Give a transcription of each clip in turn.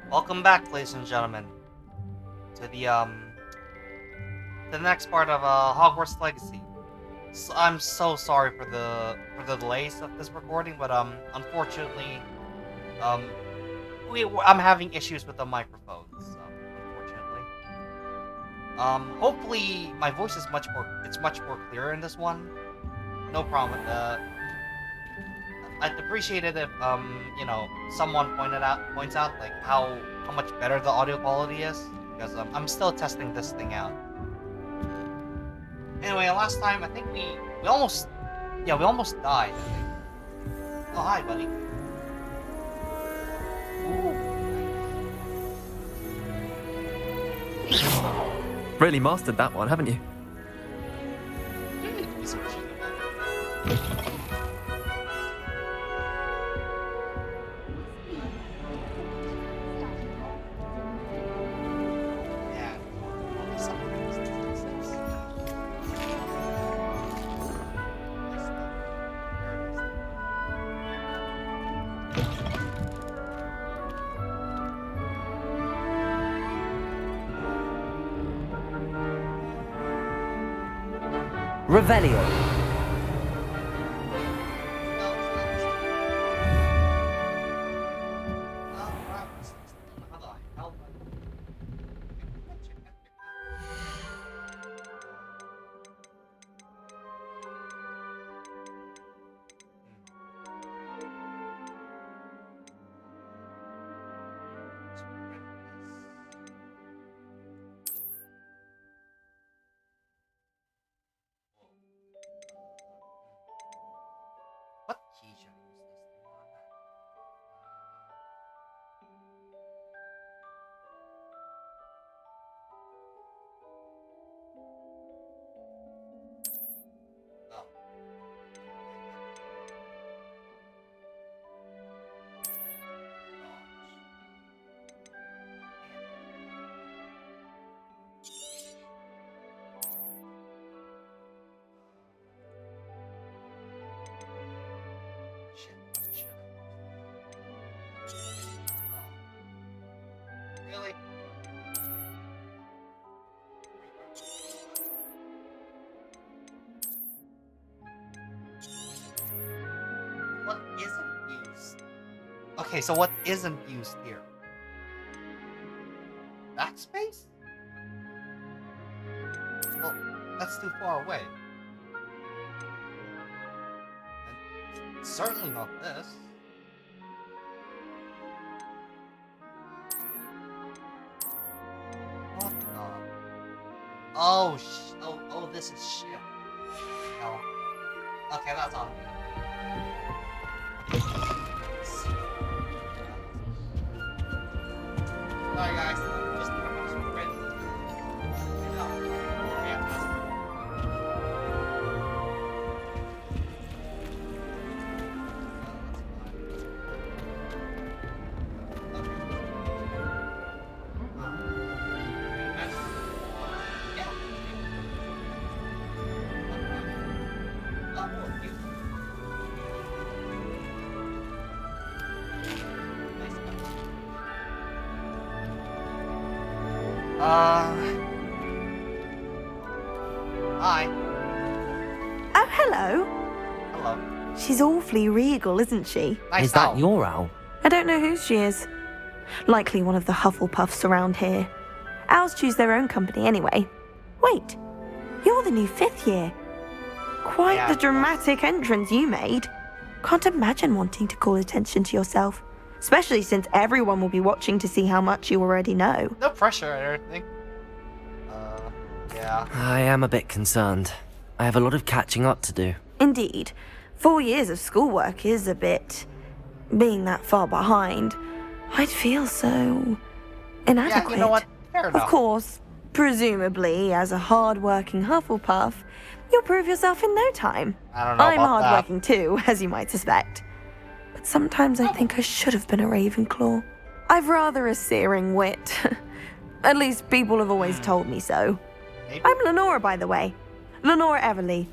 Welcome back, ladies and gentlemen, to the next part of Hogwarts Legacy. I'm so sorry for the delays of this recording, but unfortunately, um, I'm having issues with the microphones. Unfortunately, hopefully my voice is much more clearer in this one. No problem. I'd appreciate it if someone points out like how much better the audio quality is, because I'm still testing this thing out. Anyway, last time I think we almost died. I think. Oh, hi, buddy. Really mastered that one, haven't you? Revelio. What key should I use this thing on? Oh. Really? What isn't used? Okay, so what isn't used here? Backspace? Well, that's too far away. And certainly not this. What the? Oh, this is shit. No. Okay, that's on me. Sorry, guys. Just sprint. No. Yeah, that's Hi. Oh, hello. Hello. She's awfully regal, isn't she? Nice Is that owl. your owl? I don't know who she is. Likely one of the Hufflepuffs around here. Owls choose their own company anyway. Wait, you're the new 5th year. Quite Yeah, the of course. dramatic entrance you made. Can't imagine wanting to call attention to yourself, especially since everyone will be watching to see how much you already know. No pressure or anything. Yeah. I am a bit concerned. I have a lot of catching up to do. Indeed, 4 years of schoolwork is a bit... Being that far behind, I'd feel so... inadequate. Yeah, you know what? Fair Of enough. course, presumably, as a hard-working Hufflepuff, you'll prove yourself in no time. I don't know I'm about that. hard-working too, as you might suspect. But sometimes I think I should have been a Ravenclaw. I've rather a searing wit. At least people have always told me so. Maybe. I'm Lenora, by the way. Lenora Everly.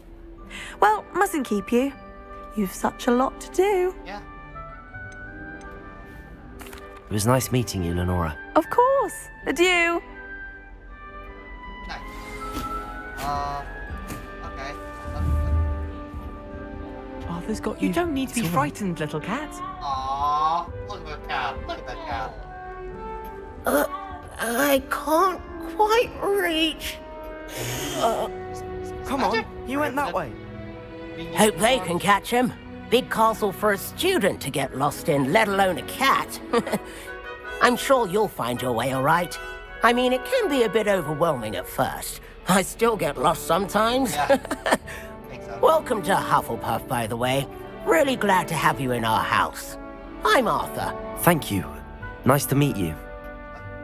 Well, mustn't keep you. You've such a lot to do. Yeah. was nice meeting you, Lenora. Of course. Adieu. Nice. Okay. Arthur's got you. You don't need to be It's all right. frightened, little cat. Aww, look at that cat. Look at that cat. I can't quite reach. Come on, you went that way. Hope they can catch him. Big castle for a student to get lost in, let alone a cat. I'm sure you'll find your way all right. I mean, it can be a bit overwhelming at first. I still get lost sometimes. Yeah. Makes sense. Welcome to Hufflepuff, by the way. Really glad to have you in our house. I'm Arthur. Thank you. Nice to meet you.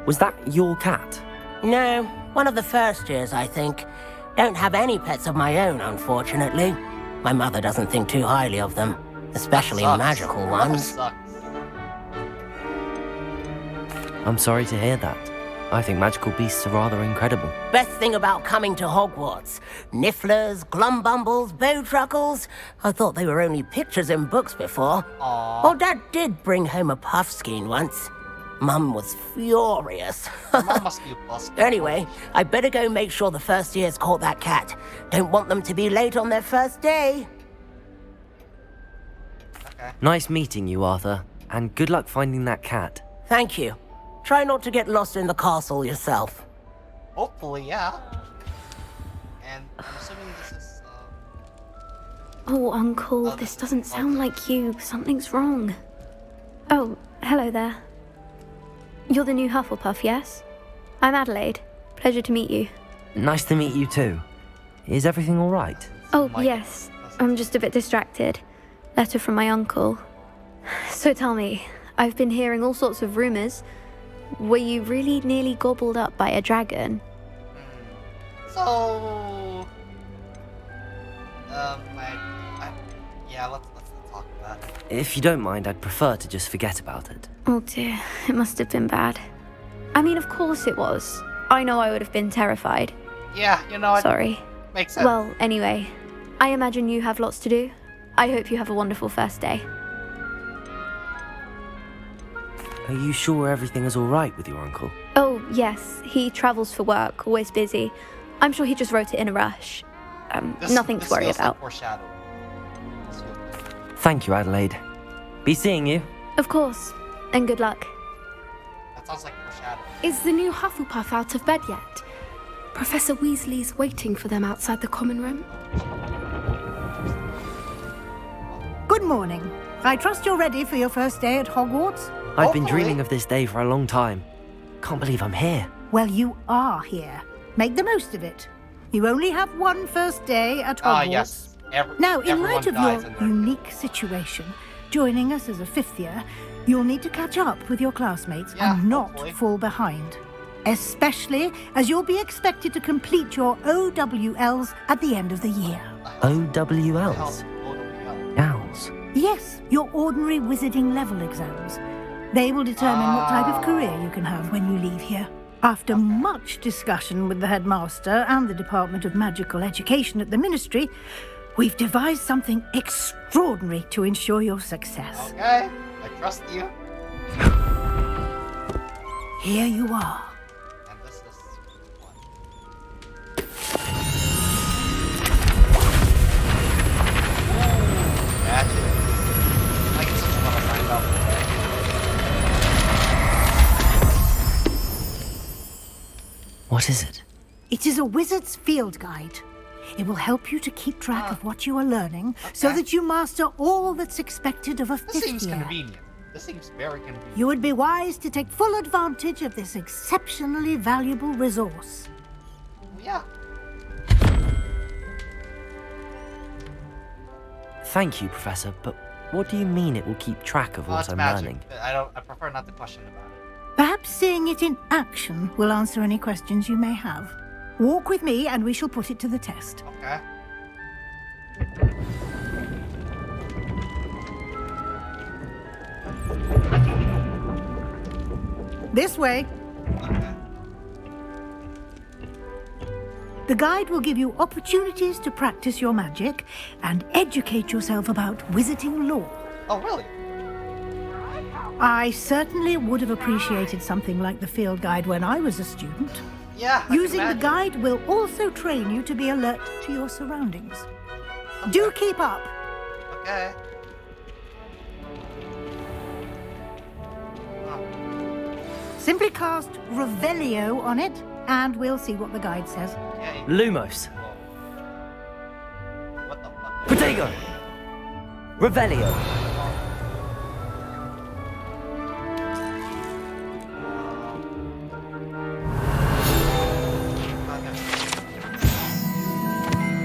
Was that your cat? No, one of the first years, I think. Don't have any pets of my own, unfortunately. My mother doesn't think too highly of them, especially Sucks. magical That ones. sucks. I'm sorry to hear that. I think magical beasts are rather incredible. Best thing about coming to Hogwarts. Nifflers, glumbumbles, bowtruckles. I thought they were only pictures in books before. Aww. Well, Dad did bring home a puffskein once. Mum was furious. Mom must be a bust. Anyway, I better go make sure the first years caught that cat. Don't want them to be late on their first day. Okay. Nice meeting you, Arthur. And good luck finding that cat. Thank you. Try not to get lost in the castle yourself. Hopefully, yeah. And I'm assuming this is, Oh, Uncle, Oh, this doesn't sound like you. Something's wrong. Oh, hello there. You're the new Hufflepuff, yes? I'm Adelaide. Pleasure to meet you. Nice to meet you too. Is everything all right? Oh, Mike. yes. I'm just a bit distracted. Letter from my uncle. So tell me, I've been hearing all sorts of rumors. Were you really nearly gobbled up by a dragon? So, yeah, let's talk about it. If you don't mind, I'd prefer to just forget about it. Oh dear, it must have been bad. I mean, of course it was. I know I would have been terrified. Yeah, you know, it Sorry. makes sense. Well, anyway, I imagine you have lots to do. I hope you have a wonderful first day. Are you sure everything is all right with your uncle? Oh, yes, he travels for work, always busy. I'm sure he just wrote it in a rush. Nothing to worry feels like about. foreshadowing. This feels like- Thank you, Adelaide. Be seeing you. Of course, and good luck. That sounds like foreshadowing. Is the new Hufflepuff out of bed yet? Professor Weasley's waiting for them outside the common room. Good morning. I trust you're ready for your first day at Hogwarts? I've been Hopefully. dreaming of this day for a long time. Can't believe I'm here. Well, you are here. Make the most of it. You only have one first day at Hogwarts. Ah, yes. Now, in everyone light of dies your in there. unique situation, joining us as a fifth year, you'll need to catch up with your classmates Yeah, and not hopefully. fall behind. Especially as you'll be expected to complete your OWLs at the end of the year. OWLs. Owls. Yes, your ordinary wizarding level exams. They will determine what type of career you can have when you leave here. After much discussion with the headmaster and the Department of Magical Education at the Ministry, we've devised something extraordinary to ensure your success. Okay, I trust you. Here you are. And this is one. Magic. Like it's such a lot of find out today. What is it? It is a wizard's field guide. It will help you to keep track of what you are learning so Okay. that you master all that's expected of a This fifth seems year. convenient. This seems very convenient. You would be wise to take full advantage of this exceptionally valuable resource. Yeah. Thank you, Professor, but what do you mean it will keep track of Oh, what it's I'm magic. learning? I prefer not to question about it. Perhaps seeing it in action will answer any questions you may have. Walk with me and we shall put it to the test. Okay. This way. Okay. The guide will give you opportunities to practice your magic and educate yourself about wizarding lore. Oh, really? I certainly would have appreciated something like the field guide when I was a student. Yeah, I Using can the imagine. guide will also train you to be alert to your surroundings. Do keep up. Okay. Simply cast Revelio on it, and we'll see what the guide says. Okay. Lumos. Whoa. What the fuck? Protego. Revelio.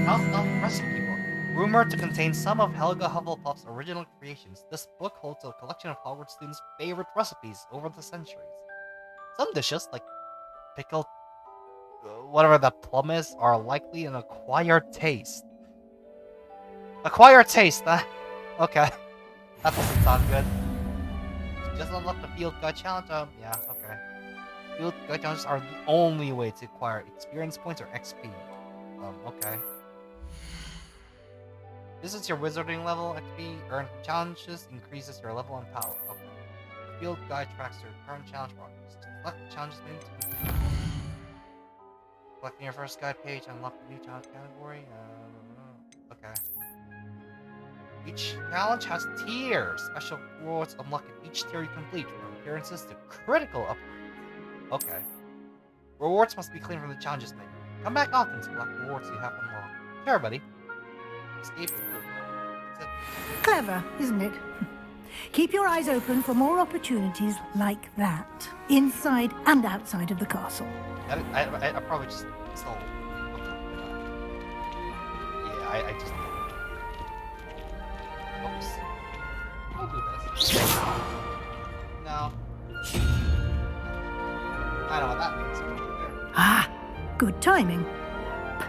House Elf Recipe Book. Rumored to contain some of Helga Hufflepuff's original creations, this book holds a collection of Hogwarts students' favorite recipes over the centuries. Some dishes, like pickled whatever that plum is, are likely an acquired taste. Acquired taste, huh? Okay. That doesn't sound good. Just unlock the Field Guide Challenge. Yeah, okay. Field Guide Challenges are the only way to acquire experience points or XP. Okay. This is your wizarding level. XP earned from challenges increases your level and power. Okay. The Field Guide tracks your current challenge progress. Select the challenges made to Collecting your first guide page, unlock the new challenge category. Okay. Each challenge has tiers. Special rewards unlock at each tier you complete, from appearances to critical upgrades. Okay. Rewards must be claimed from the challenges menu. Come back often to collect rewards you have unlocked. Sure, buddy. Escape the prison. Clever, isn't it? Keep your eyes open for more opportunities like that, inside and outside of the castle. I probably just stole. Yeah, I just. Oops. I'll do this. No. I know what that means. Ah, good timing.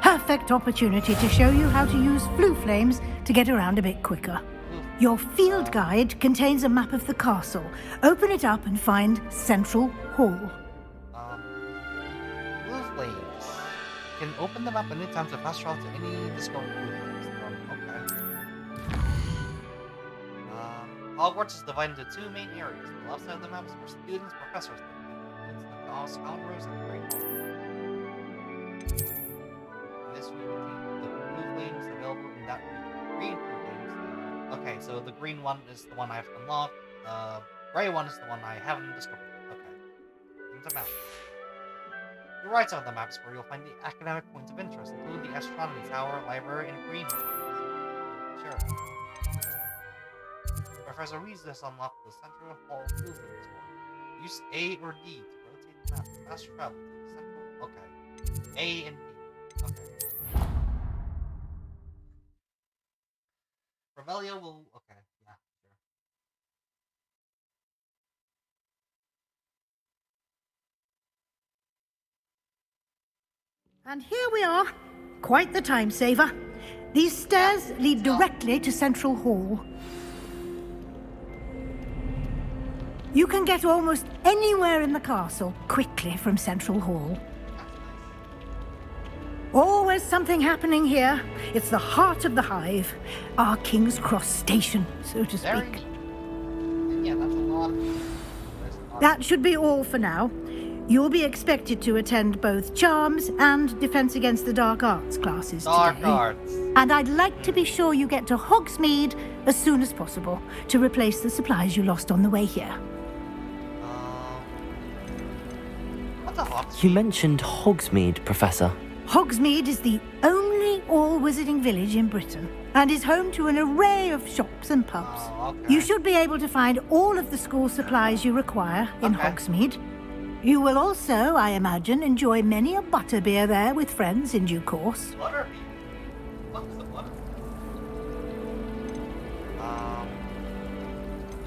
Perfect opportunity to show you how to use flue flames to get around a bit quicker. Your field guide contains a map of the castle. Open it up and find Central Hall. Blue flames. You can open the map anytime to fast travel to any discovered blue flames. Okay. Hogwarts is divided into two main areas. The left side of the map is where students, professors live. It's the House Scoundrels and the Great Hall. This will contain the blue flames available in that region. Green blue flames. Okay, so the green one is the one I have unlocked. The gray one is the one I haven't discovered. Okay. Here's the map. The right side of the map is where you'll find the academic points of interest, including the Astronomy Tower, Library, and Greenhouse. Sure. Professor Weasley has unlocked the Central Hall blue flames for. Use A or D to rotate the map to fast travel to the central. Okay. A and D. Okay. Revelio will. Okay, yeah, sure. And here we are. Quite the time saver. These stairs lead directly to Central Hall. You can get almost anywhere in the castle quickly from Central Hall. Always something happening here. It's the heart of the hive. Our King's Cross station, so to Very speak. neat. Yeah, that's a lot. That should be all for now. You'll be expected to attend both Charms and Defense Against the Dark Arts classes Dark today. Arts. And I'd like to be sure you get to Hogsmeade as soon as possible to replace the supplies you lost on the way here. What's a Hogsmeade? You mentioned Hogsmeade, Professor. Hogsmeade is the only all-wizarding village in Britain and is home to an array of shops and pubs. Oh, okay. You should be able to find all of the school supplies you require in Okay. Hogsmeade. You will also, I imagine, enjoy many a butterbeer there with friends in due course. Butterbeer. What is the butter?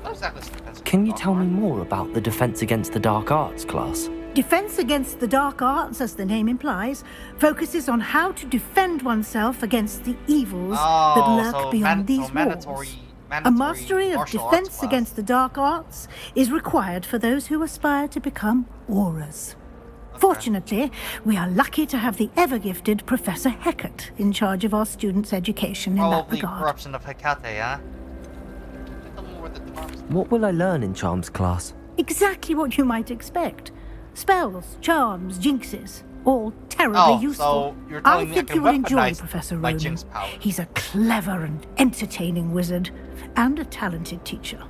What exactly is Defense Can you Against tell me Dark more about the Defense Against the Dark Arts class? Defense Against the Dark Arts, as the name implies, focuses on how to defend oneself against the evils that lurk beyond these walls. A mastery of defense against the dark arts is required for those who aspire to become aurors. Fortunately, we are lucky to have the ever-gifted Professor Hecat in charge of our students' education in that Probably regard. corruption of Hecate, huh? Tell me where the charms What will I learn in charms class? Exactly what you might expect. Spells, charms, jinxes. All terribly Oh, useful. so you're I telling me I think can you will enjoy weaponize Professor my Roman. jinx powers. He's a clever and entertaining wizard, and a talented teacher.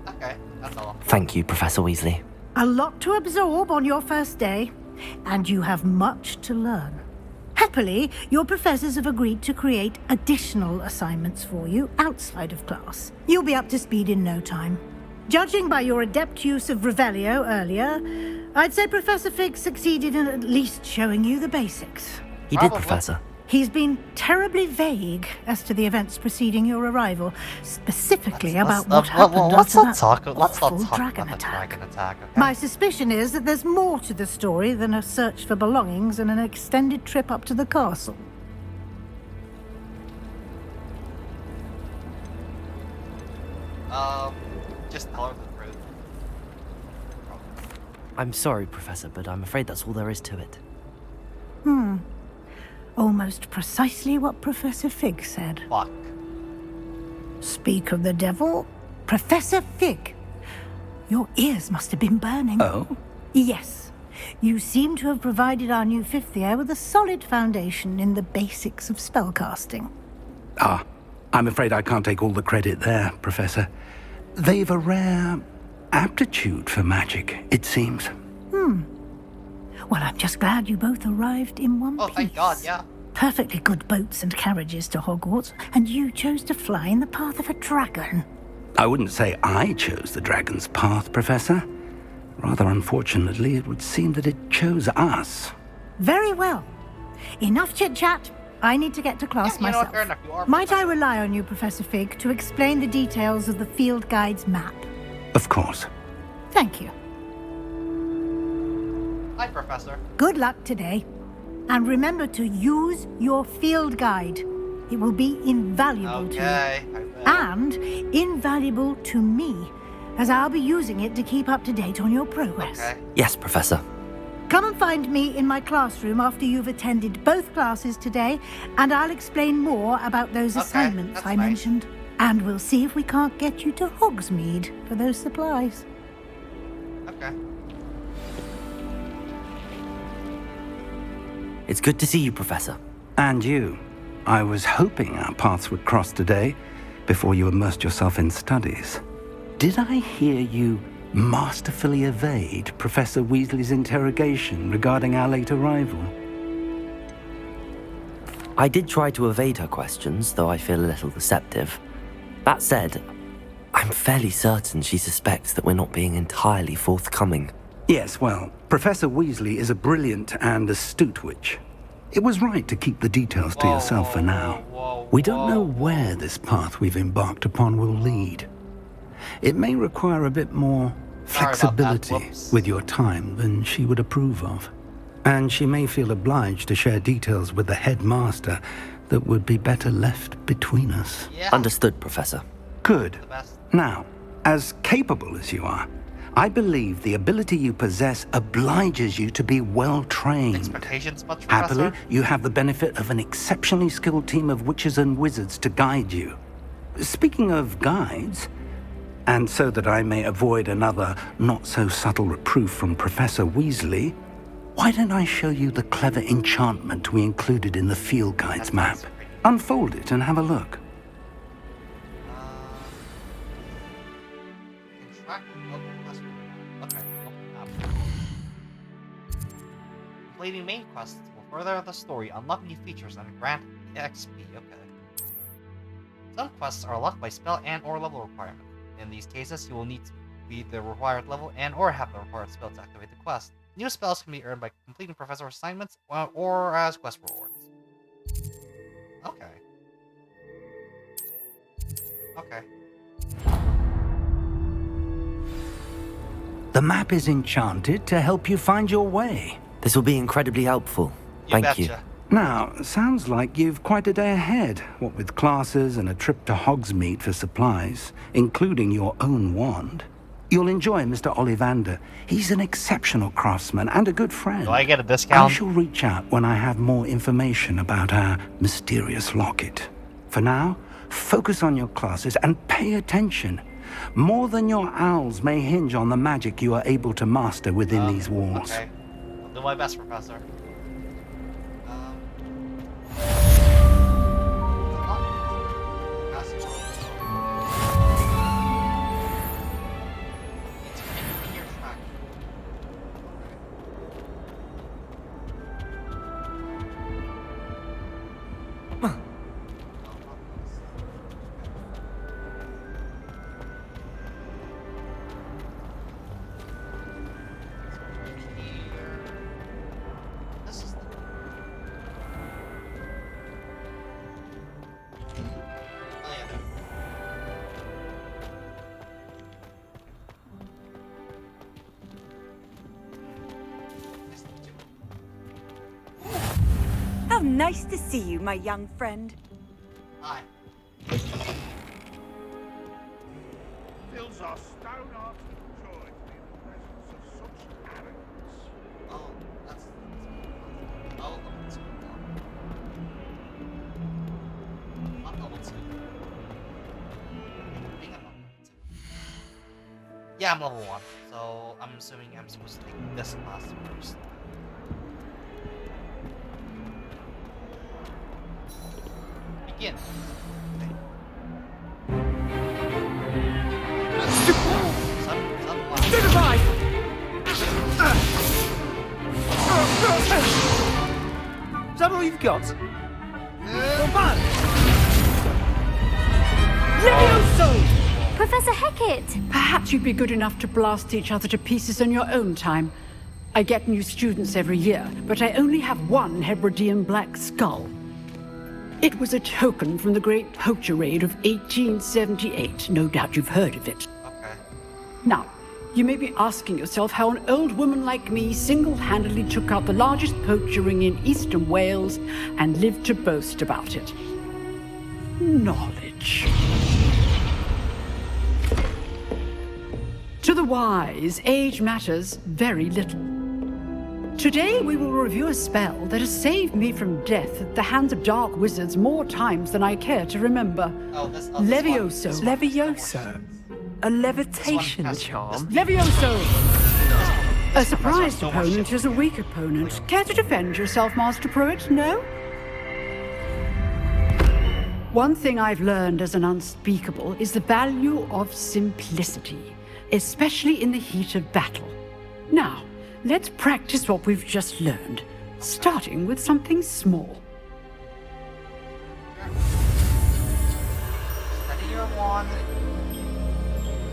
Okay, that's all. Thank you, Professor Weasley. A lot to absorb on your first day, and you have much to learn. Happily, your professors have agreed to create additional assignments for you outside of class. You'll be up to speed in no time. Judging by your adept use of Revelio earlier, I'd say Professor Fig succeeded in at least showing you the basics. He Probably. did, Professor. He's been terribly vague as to the events preceding your arrival, specifically about what happened let's after not that talk. Let's not awful talk dragon about the attack. dragon attack. Okay? My suspicion is that there's more to the story than a search for belongings and an extended trip up to the castle. Just tell her the truth. I'm sorry, Professor, but I'm afraid that's all there is to it. Almost precisely what Professor Fig said. Fuck. Speak of the devil, Professor Fig. Your ears must have been burning. Oh? Yes. You seem to have provided our new fifth year with a solid foundation in the basics of spellcasting. Ah, I'm afraid I can't take all the credit there, Professor. They've a rare aptitude for magic, it seems. Well, I'm just glad you both arrived in one Oh, piece. thank God, yeah. Perfectly good boats and carriages to Hogwarts, and you chose to fly in the path of a dragon. I wouldn't say I chose the dragon's path, Professor. Rather unfortunately, it would seem that it chose us. Very well. Enough chit-chat. I need to get to class Yeah, you know what, myself. fair enough, you are Might I Professor. rely on you, Professor Fig, to explain the details of the field guide's map? Of course. Thank you. Hi, Professor. Good luck today. And remember to use your field guide. It will be invaluable to you. Okay, I will. And invaluable to me, as I'll be using it to keep up to date on your progress. Okay. Yes, Professor. Come and find me in my classroom after you've attended both classes today, and I'll explain more about those Okay, assignments that's I nice. mentioned. And we'll see if we can't get you to Hogsmeade for those supplies. Okay. It's good to see you, Professor. And you. I was hoping our paths would cross today, before you immersed yourself in studies. Did I hear you masterfully evade Professor Weasley's interrogation regarding our late arrival? I did try to evade her questions, though I feel a little receptive. That said, I'm fairly certain she suspects that we're not being entirely forthcoming. Yes, well, Professor Weasley is a brilliant and astute witch. It was right to keep the details to yourself for now. We don't know where this path we've embarked upon will lead. It may require a bit more Sorry about that. flexibility Whoops. with your time than she would approve of. And she may feel obliged to share details with the headmaster that would be better left between us. Yeah. Understood, Professor. Good. The best. Now, as capable as you are, I believe the ability you possess obliges you to be well trained. Expectations much, Professor? Happily, you have the benefit of an exceptionally skilled team of witches and wizards to guide you. Speaking of guides, and so that I may avoid another not-so-subtle reproof from Professor Weasley, why don't I show you the clever enchantment we included in the field guide's That map? sounds pretty. Unfold it and have a look. Contract. Oh, quest. Okay. Completing main quests will further the story, unlock new features, and grant XP. Okay. Some quests are locked by spell and/or level requirement. In these cases, you will need to be the required level and/or have the required spell to activate the quest. New spells can be earned by completing professor assignments or as quest rewards. Okay. Okay. The map is enchanted to help you find your way. This will be incredibly helpful. Thank you. Betcha. Now, sounds like you've quite a day ahead, what with classes and a trip to Hogsmeade for supplies, including your own wand. You'll enjoy Mr. Ollivander. He's an exceptional craftsman and a good friend. Do I get a I discount? shall reach out when I have more information about our mysterious locket. For now, focus on your classes and pay attention. More than your owls may hinge on the magic you are able to master within these walls. Okay. I'll do my best, Professor. How nice to see you, my young friend. Hi. Fills our stone-hearted joy to be in the presence of such arrogance. Oh, that's level 2. Not level 2. I think I'm level 2. Yeah, I'm level 1. So I'm assuming I'm supposed to take this class first. Begin. Is that all you've got? Levioso! Professor Hecat! Perhaps you'd be good enough to blast each other to pieces in your own time. I get new students every year, but I only have one Hebridean black skull. It was a token from the Great Poacher Raid of 1878. No doubt you've heard of it. Okay. Now, you may be asking yourself how an old woman like me single-handedly took out the largest poacher ring in eastern Wales and lived to boast about it. Knowledge. To the wise, age matters very little. Today we will review a spell that has saved me from death at the hands of dark wizards more times than I care to remember. Levioso. Levioso? A levitation charm? Levioso! A surprised opponent is a weak opponent. Care to defend yourself, Master Pruitt? No? One thing I've learned as an unspeakable is the value of simplicity, especially in the heat of battle. Now, let's practice what we've just learned, starting with something small. Study your wand.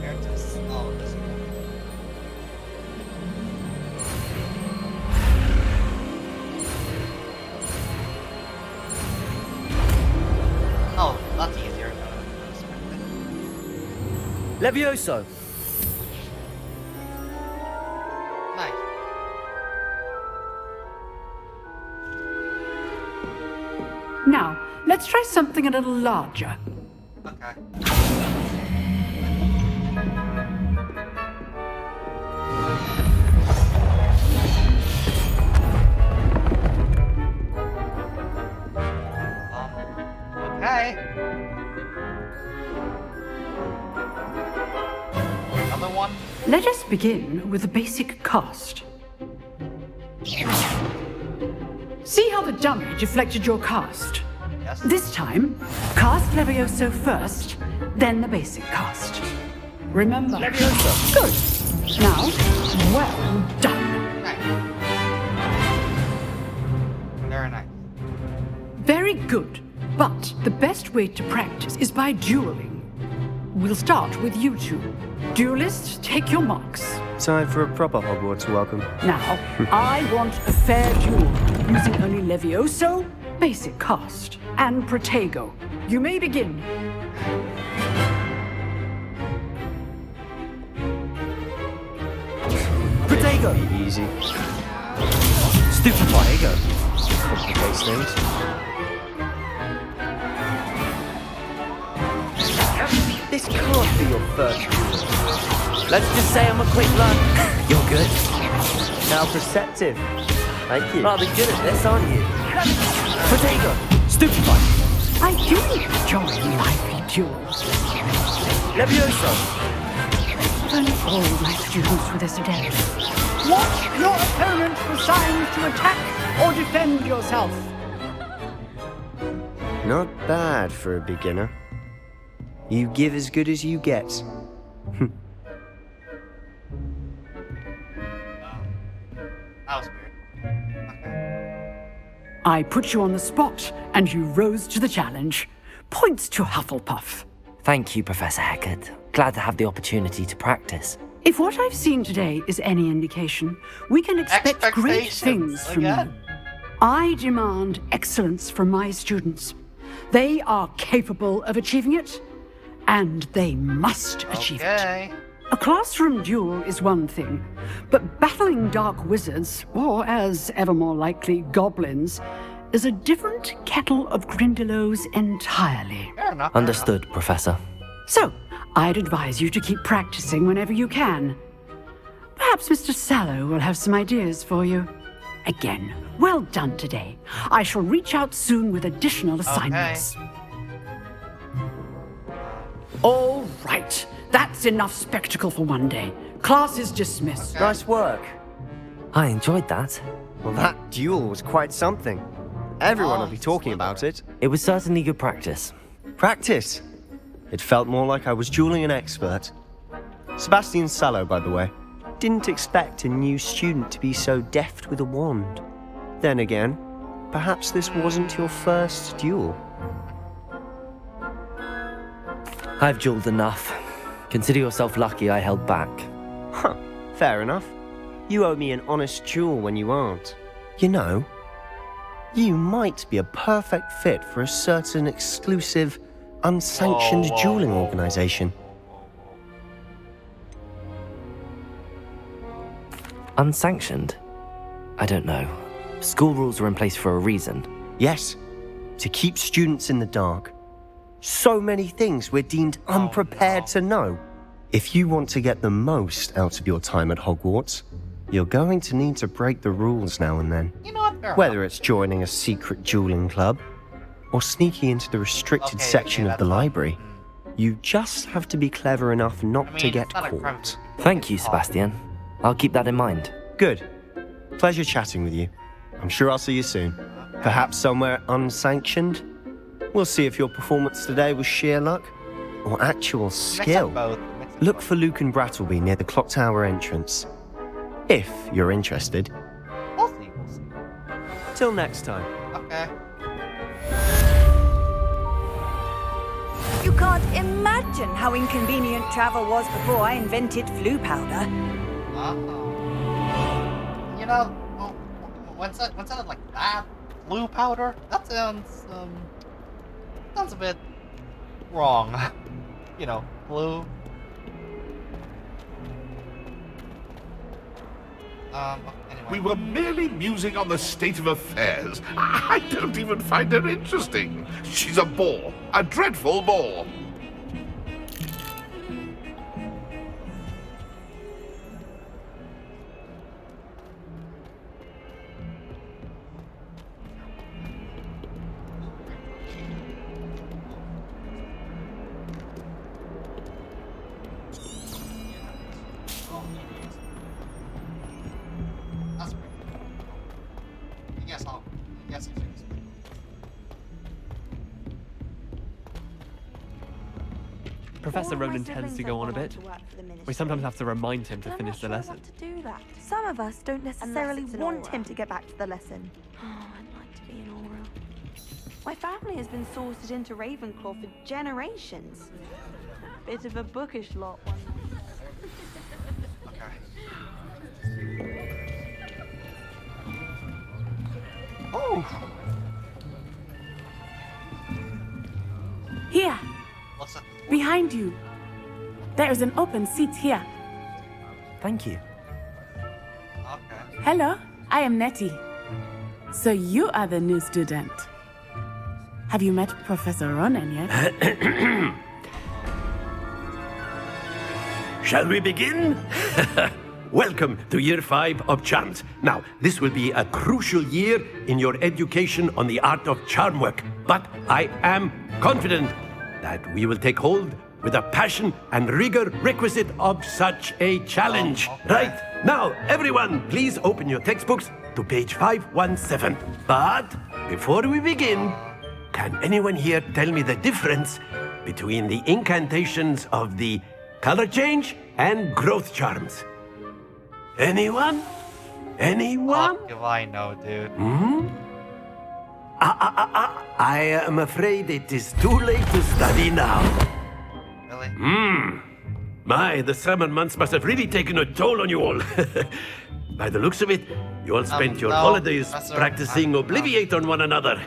Prepare to this one. Oh, that's easier than I expected. Levioso! Nice. Now, let's try something a little larger. Okay. Okay. Another one. Let us begin with the basic cast. See how the dummy deflected your cast? Yes. This time, cast Levioso first, then the basic cast. Remember. Levioso. Good. Now, well done. Nice. Very nice. Very good. But the best way to practice is by dueling. We'll start with you two. Duelists, take your marks. Time for a proper Hogwarts welcome. Now, I want a fair duel, using only Levioso, basic cast, and Protego. You may begin. Protego! Easy. Stupid Protego. Complicates things. This can't be your first duel. Let's just say I'm a quick learner. You're good. Now perceptive. Thank you. Rather good at this, aren't you? Protego! Stupefy! I do enjoy lively duels. Levioso! Thank all my students for this adept. Watch your opponent for signs to attack or defend yourself. Not bad for a beginner. You give as good as you get. That was weird. I put you on the spot, and you rose to the challenge. Points to Hufflepuff. Thank you, Professor Hecat. Glad to have the opportunity to practice. If what I've seen today is any indication, we can expect great things from you. I demand excellence from my students. They are capable of achieving it, and they must achieve it. A classroom duel is one thing, but battling dark wizards, or as ever more likely, goblins, is a different kettle of Grindylows entirely. Understood, Professor. So, I'd advise you to keep practicing whenever you can. Perhaps Mr. Sallow will have some ideas for you. Again, well done today. I shall reach out soon with additional assignments. All right. That's enough spectacle for one day. Class is dismissed. Nice work. I enjoyed that. Well, that duel was quite something. Everyone will be talking about it. It was certainly good practice. Practice? It felt more like I was dueling an expert. Sebastian Sallow, by the way. Didn't expect a new student to be so deft with a wand. Then again, perhaps this wasn't your first duel. I've dueled enough. Consider yourself lucky I held back. Huh, fair enough. You owe me an honest duel when you aren't. You know, you might be a perfect fit for a certain exclusive, unsanctioned dueling organization. Unsanctioned? I don't know. School rules are in place for a reason. Yes, to keep students in the dark. So many things we're deemed unprepared to know. If you want to get the most out of your time at Hogwarts, you're going to need to break the rules now and then. You know what? Whether it's joining a secret dueling club or sneaking into the restricted section of the library, you just have to be clever enough not to get caught. Thank you, Sebastian. I'll keep that in mind. Good. Pleasure chatting with you. I'm sure I'll see you soon. Perhaps somewhere unsanctioned? We'll see if your performance today was sheer luck or actual skill. Look for Luke and Brattleby near the clock tower entrance. If you're interested. We'll see. Till next time. Okay. You can't imagine how inconvenient travel was before I invented flu powder. You know, when said like that, blue powder, that sounds a bit wrong. You know, blue. Anyway. We were merely musing on the state of affairs. I don't even find her interesting. She's a bore. A dreadful bore. Professor Ronan tends to go on a bit. We sometimes have to remind him to finish the lesson. Do that. Some of us don't necessarily want him to get back to the lesson. Oh, I'd like to be an Aura. My family has been sorted into Ravenclaw for generations. Bit of a bookish lot, one. Oh. Here. Behind you. There is an open seat here. Thank you. Okay. Hello, I am Nettie. So you are the new student. Have you met Professor Ronan yet? Shall we begin? welcome to Year 5 of Charms. Now, this will be a crucial year in your education on the art of charm work, but I am confident that we will take hold with the passion and rigor requisite of such a challenge. Right, now, everyone, please open your textbooks to page 517. But before we begin, can anyone here tell me the difference between the incantations of the color change and growth charms? Anyone? Anyone? Fuck if I know, dude. I am afraid it is too late to study now. Really? My, the summer months must have really taken a toll on you all. By the looks of it, you all spent your no, holidays Professor, practicing Obliviate on one another.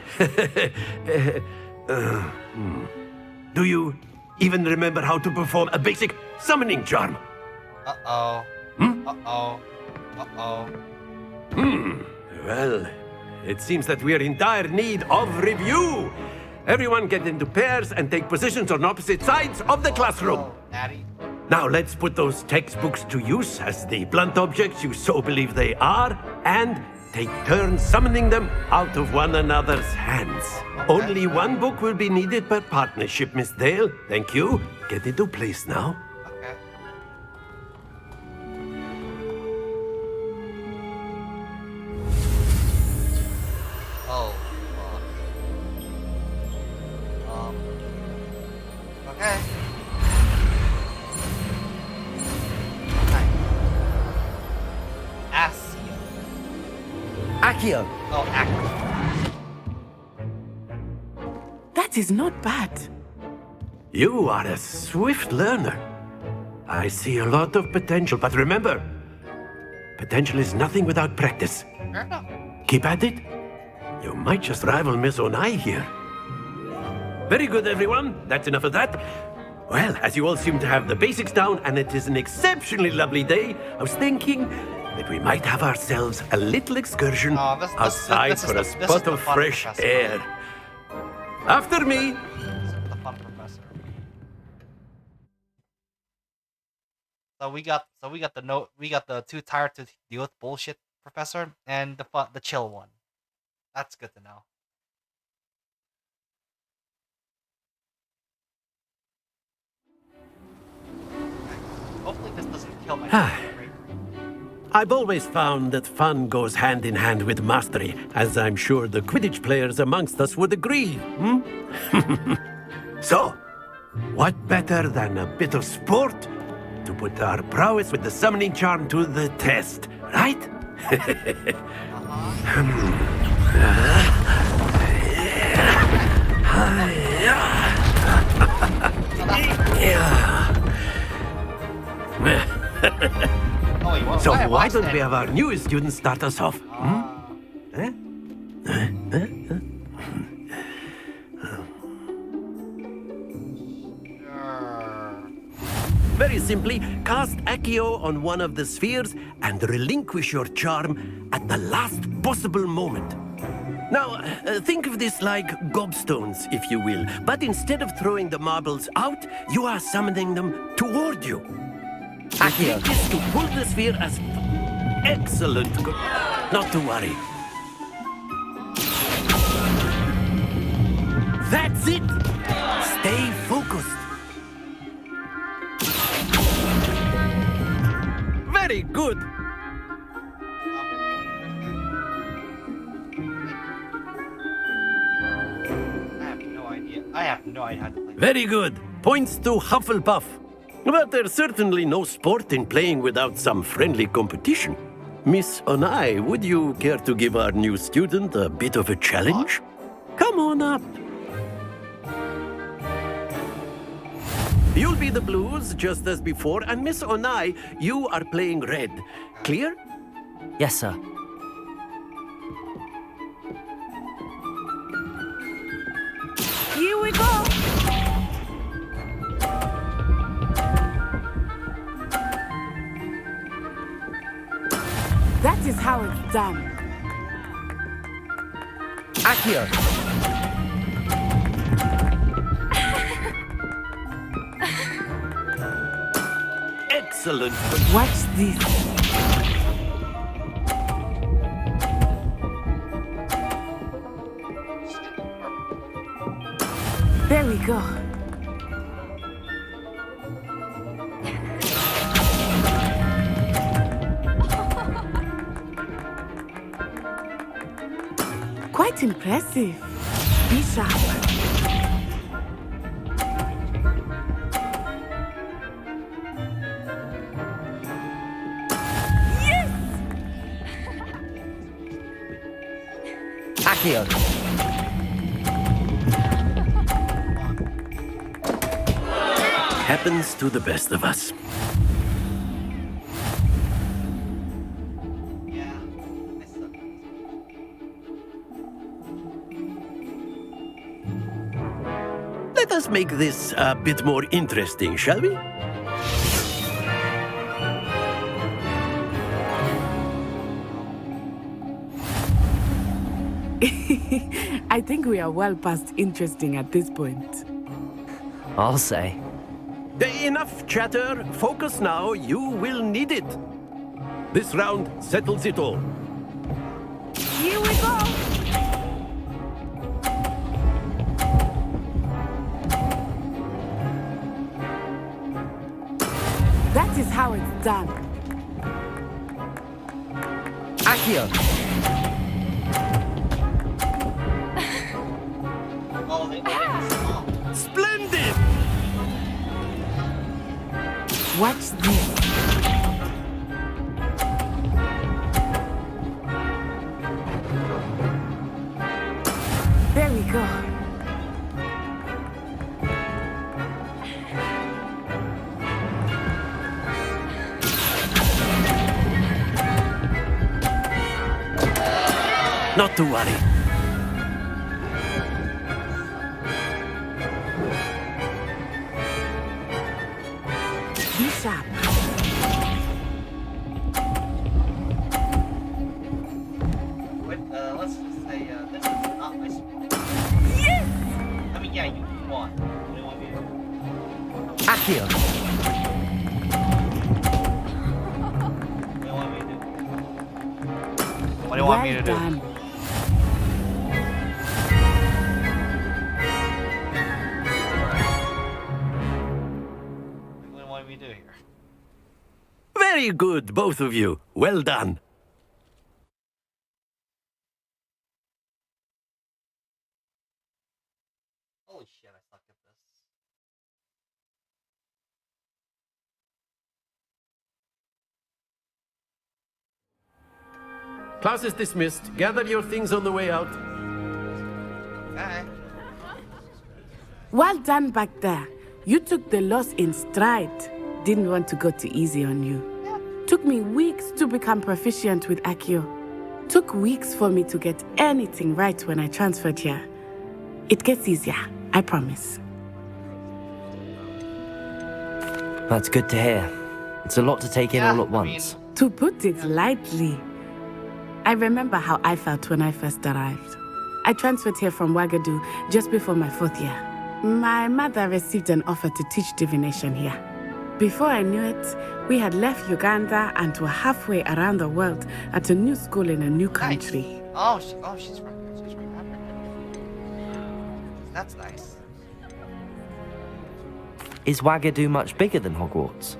Do you even remember how to perform a basic summoning charm? Uh-oh. Uh-oh. Uh-oh. Well, it seems that we are in dire need of review. Everyone get into pairs and take positions on opposite sides of the classroom. Natty. Now let's put those textbooks to use as the blunt objects you so believe they are, and take turns summoning them out of one another's hands. Only one book will be needed per partnership, Miss Dale. Thank you. Get into place now. Okay. Oh, fuck. Okay. Accio. Oh, Accio. That is not bad. You are a swift learner. I see a lot of potential, but remember, potential is nothing without practice. Fair enough. Keep at it. You might just rival Miss Onai here. Very good, everyone. That's enough of that. Well, as you all seem to have the basics down, and it is an exceptionally lovely day, I was thinking that we might have ourselves a little excursion outside for a spot of fresh air. After me. The fun professor. So we got the too tired to deal with bullshit professor and the chill one. That's good to know. Hopefully this doesn't kill my I've always found that fun goes hand in hand with mastery, as I'm sure the Quidditch players amongst us would agree. So, what better than a bit of sport to put our prowess with the summoning charm to the test, right? So why don't we have our newest student start us off? Very simply, cast Accio on one of the spheres and relinquish your charm at the last possible moment. Now, think of this like gobstones, if you will, but instead of throwing the marbles out, you are summoning them toward you. Accio is to pull the sphere as... Excellent. Not to worry. That's it! Stay focused. Very good. I have no idea how to play. Very good. Points to Hufflepuff. But there's certainly no sport in playing without some friendly competition. Miss Onai, would you care to give our new student a bit of a challenge? Come on up. You'll be the blues, just as before, and Miss Onai, you are playing red. Clear? Yes, sir. Here we go. That is how it's done. Accio. Excellent. Watch this. go. Quite impressive. Be sharp. Accio. Happens to the best of us. Let us make this a bit more interesting, shall we? I think we are well past interesting at this point. I'll say. Enough chatter. Focus now. You will need it. This round settles it all. Here we go! That is how it's done. Accio. Splendid! Watch this. There we go. Not to worry. Be sharp. Wait, let's just say this is not my spot. Yes! I mean, yeah, you won. What do you want me to do? Accio. What do you want me to do? What do you want me to do? Done. What do you want me to do here? Very good, both of you. Well done. Holy shit, I suck at this. Class is dismissed. Gather your things on the way out. Okay. Well done back there. You took the loss in stride. Didn't want to go too easy on you. Took me weeks to become proficient with Accio. Took weeks for me to get anything right when I transferred here. It gets easier, I promise. That's good to hear. It's a lot to take in all at once. To put it lightly, I remember how I felt when I first arrived. I transferred here from Wagadu just before my 4th year. My mother received an offer to teach divination here. Before I knew it, we had left Uganda and were halfway around the world at a new school in a new country. Nice. Oh, she's from Africa. That's nice. Is Wagadu much bigger than Hogwarts?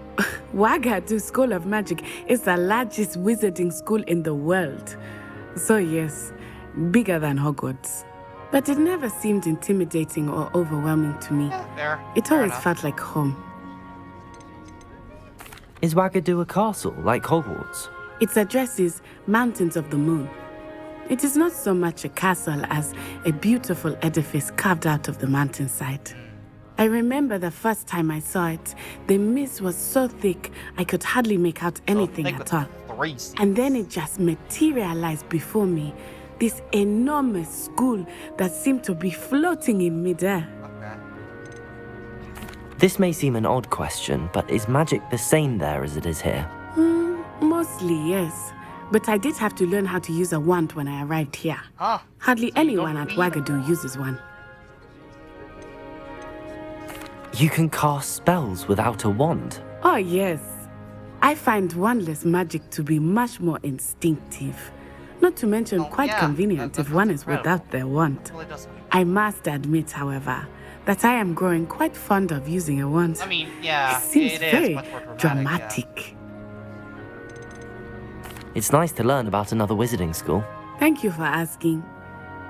Wagadu School of Magic is the largest wizarding school in the world. So yes, bigger than Hogwarts. But it never seemed intimidating or overwhelming to me. Fair. It always felt like home. Is Wagadu a castle, like Hogwarts? Its address is Mountains of the Moon. It is not so much a castle as a beautiful edifice carved out of the mountainside. I remember the first time I saw it, the mist was so thick I could hardly make out anything at all. And then it just materialized before me, this enormous school that seemed to be floating in midair. This may seem an odd question, but is magic the same there as it is here? Mostly, yes. But I did have to learn how to use a wand when I arrived here. Hardly anyone at Wagadu uses one. You can cast spells without a wand? Oh, yes. I find wandless magic to be much more instinctive. Not to mention quite convenient if one is without their wand. I must admit, however, that I am growing quite fond of using a wand. I mean, yeah, It seems it is very much more dramatic. It's nice to learn about another wizarding school. Thank you for asking.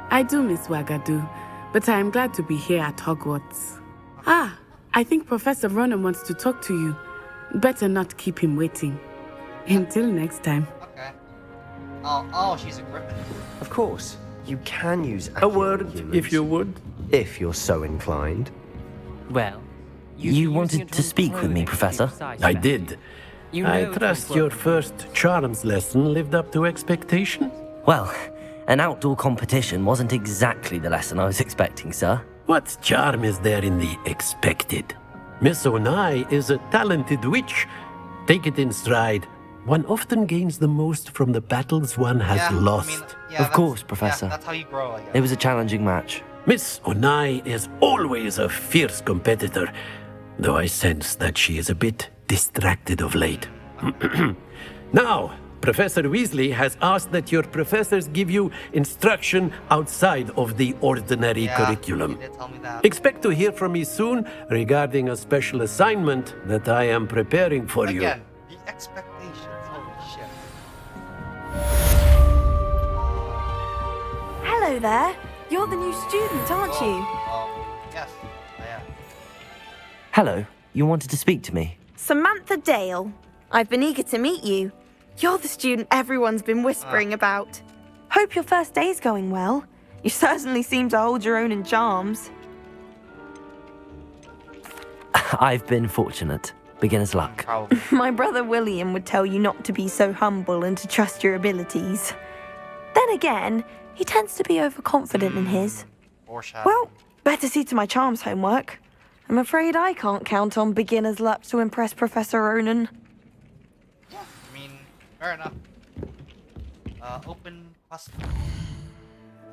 I do miss Wagadu, but I am glad to be here at Hogwarts. Ah, I think Professor Ronan wants to talk to you. Better not keep him waiting. Until next time. Okay. Oh, she's a griffin. Of course, you can use A word, if you would. if you're so inclined. Well, You wanted to speak with me, Professor? I did. I trust your first charms lesson lived up to expectation. Well, an outdoor competition wasn't exactly the lesson I was expecting, sir. What charm is there in the expected? Miss Onai is a talented witch. Take it in stride. One often gains the most from the battles one has lost. Of course, Professor. Yeah, that's how you grow, I guess. It was a challenging match. Miss Onai is always a fierce competitor, though I sense that she is a bit distracted of late. Now, Professor Weasley has asked that your professors give you instruction outside of the ordinary curriculum. He did tell me that. Expect to hear from me soon regarding a special assignment that I am preparing for you. Again, the expectations. Holy shit. Hello there. You're the new student, aren't you? Yes, I am. Hello, you wanted to speak to me? Samantha Dale. I've been eager to meet you. You're the student everyone's been whispering about. Hope your first day's going well. You certainly seem to hold your own in charms. I've been fortunate. Beginner's luck. My brother William would tell you not to be so humble and to trust your abilities. Then again, he tends to be overconfident in his. Well, better see to my charms homework. I'm afraid I can't count on beginner's luck to impress Professor Ronan. I mean, fair enough. Open quest.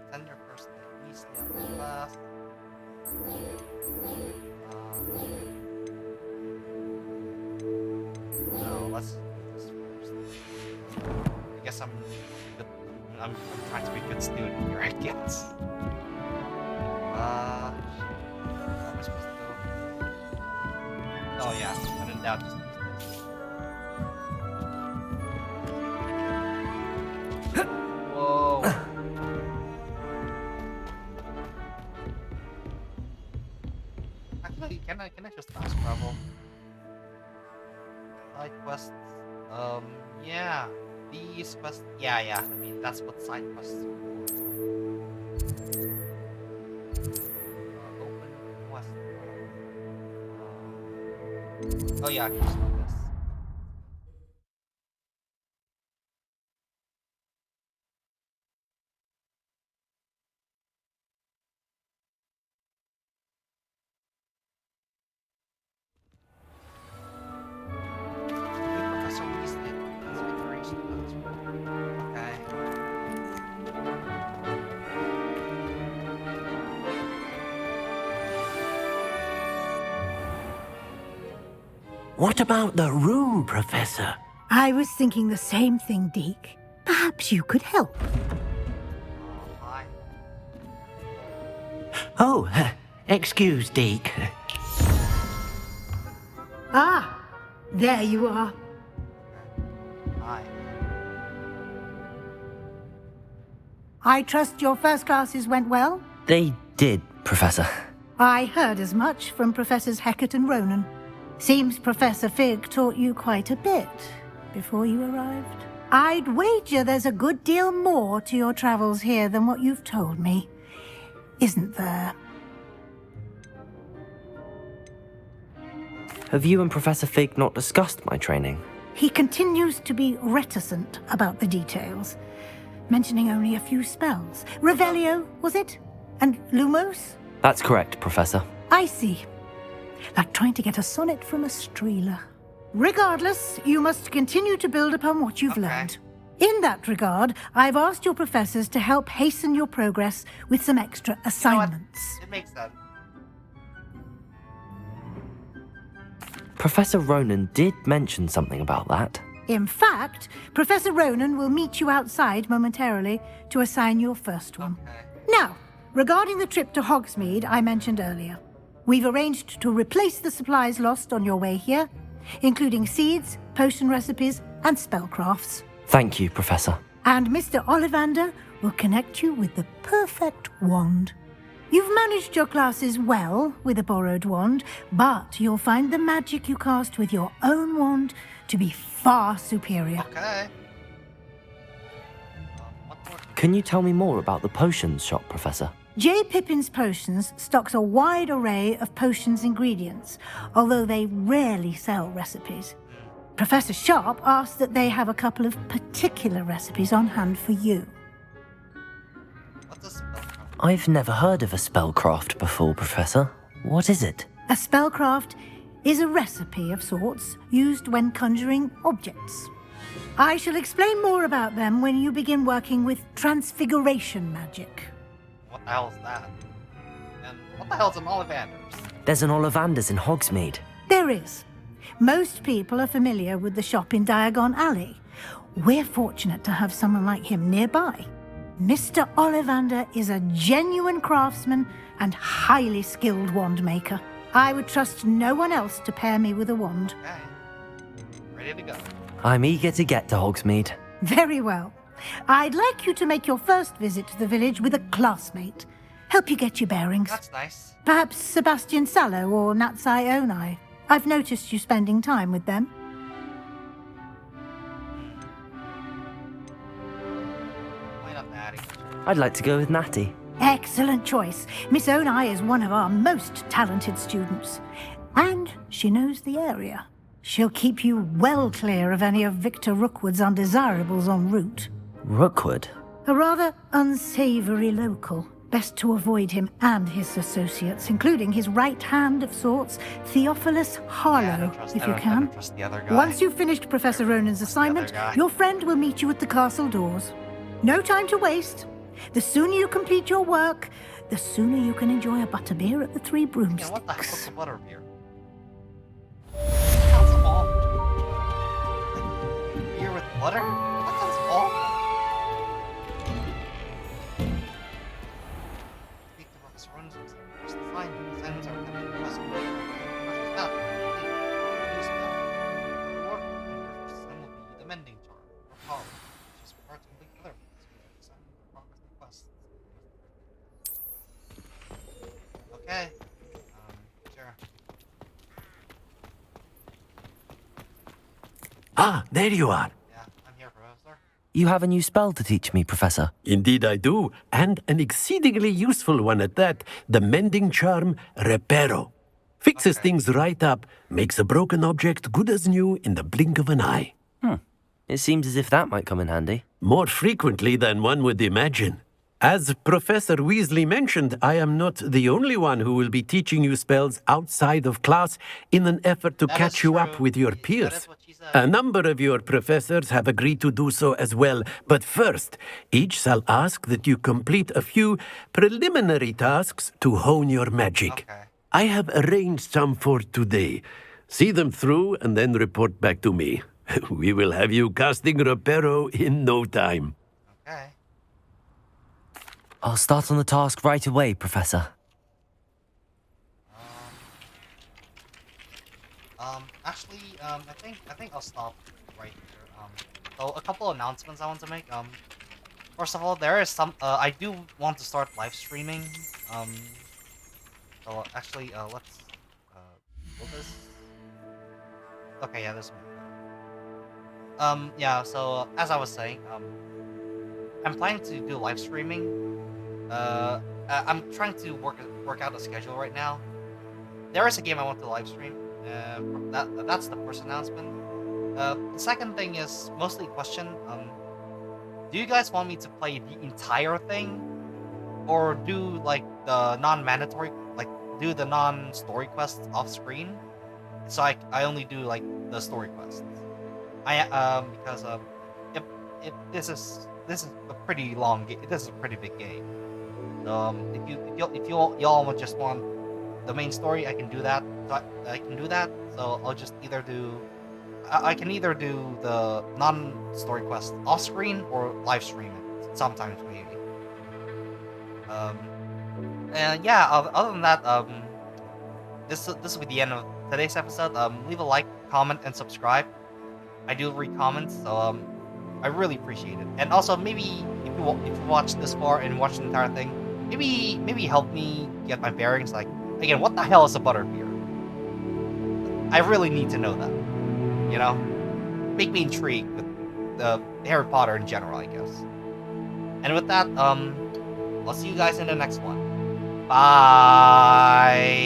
Attend your first day. Weasley class. No, let's do this first. I guess I'm trying to be a good student here, I guess. How am I supposed to go? Oh yeah, when in doubt, just use this. Whoa. Actually, can I just fast travel? Side quests. Yeah. These quests. Yeah. I mean, that's what side quests are for. Open quest. Oh yeah, I can just do this. Professor Weasley. That's inspiration. Okay. What about the room, Professor? I was thinking the same thing, Deke. Perhaps you could help. Oh, excuse, Deke. Ah, there you are. Hi. I trust your first classes went well? They did, Professor. I heard as much from Professors Hecat and Ronan. Seems Professor Fig taught you quite a bit before you arrived. I'd wager there's a good deal more to your travels here than what you've told me. Isn't there? Have you and Professor Fig not discussed my training? He continues to be reticent about the details, mentioning only a few spells. Revelio, was it? And Lumos? That's correct, Professor. I see. Like trying to get a sonnet from a streeler. Regardless, you must continue to build upon what you've learned. In that regard, I've asked your professors to help hasten your progress with some extra assignments. It makes sense. Professor Ronan did mention something about that. In fact, Professor Ronan will meet you outside momentarily to assign your first one. Now, regarding the trip to Hogsmeade I mentioned earlier, We've arranged to replace the supplies lost on your way here, including seeds, potion recipes, and spellcrafts. Thank you, Professor. And Mr. Ollivander will connect you with the perfect wand. You've managed your classes well with a borrowed wand, but you'll find the magic you cast with your own wand to be far superior. Okay. Can you tell me more about the potions shop, Professor? J. Pippin's Potions stocks a wide array of potions ingredients, although they rarely sell recipes. Professor Sharp asked that they have a couple of particular recipes on hand for you. I've never heard of a spellcraft before, Professor. What is it? A spellcraft is a recipe of sorts used when conjuring objects. I shall explain more about them when you begin working with transfiguration magic. What the hell is that? And what the hell's an Ollivander's? There's an Ollivander's in Hogsmeade. There is. Most people are familiar with the shop in Diagon Alley. We're fortunate to have someone like him nearby. Mr. Ollivander is a genuine craftsman and highly skilled wand maker. I would trust no one else to pair me with a wand. Okay. Ready to go. I'm eager to get to Hogsmeade. Very well. I'd like you to make your first visit to the village with a classmate. Help you get your bearings. That's nice. Perhaps Sebastian Sallow or Natsai Onai. I've noticed you spending time with them. Why not Natty? I'd like to go with Natty. Excellent choice. Miss Onai is one of our most talented students. And she knows the area. She'll keep you well clear of any of Victor Rookwood's undesirables en route. Rookwood? A rather unsavory local. Best to avoid him and his associates, including his right hand of sorts, Theophilus Harlow, if you can. Once you've finished Professor Ronan's assignment, your friend will meet you at the castle doors. No time to waste. The sooner you complete your work, the sooner you can enjoy a butterbeer at the Three Broomsticks. Yeah, what the heck's a butterbeer? Beer with butter? That sounds awful. Speak to Professor Ronan's first assignment. Assignments are coming to Professor the mending charm. Or power. Just required to complete other okay. Sure. Ah, there you are. Yeah, I'm here, Professor. You have a new spell to teach me, Professor. Indeed I do, and an exceedingly useful one at that, the mending charm Reparo. Fixes things right up, makes a broken object good as new in the blink of an eye. It seems as if that might come in handy. More frequently than one would imagine. As Professor Weasley mentioned, I am not the only one who will be teaching you spells outside of class in an effort to catch you up with your peers. A number of your professors have agreed to do so as well, but first, each shall ask that you complete a few preliminary tasks to hone your magic. I have arranged some for today. See them through and then report back to me. We will have you casting Reparo in no time. Okay. I'll start on the task right away, Professor. Actually, I think I'll stop right here. So a couple announcements I want to make. First of all, there is some. I do want to start live streaming. So actually, let's. Will this? Okay, yeah, this one. Yeah. So as I was saying, I'm planning to do live streaming. I'm trying to work out a schedule right now. There is a game I want to live stream. That's the first announcement. The second thing is mostly a question. Do you guys want me to play the entire thing, or do like the non-mandatory, like do the non-story quests off screen? So I only do like the story quests. Because this is a pretty long game. This is a pretty big game. If y'all just want the main story, I can do that. So I'll just either do. I can either do the non-story quest off screen or live stream it sometimes maybe. And yeah, other than that, this will be the end of today's episode. Leave a like, comment, and subscribe. I do read comments, so I really appreciate it. And also, maybe if you watch this far and watch the entire thing, maybe help me get my bearings. Like, again, what the hell is a butterbeer? I really need to know that. You know, make me intrigued with Harry Potter in general, I guess. And with that, I'll see you guys in the next one. Bye.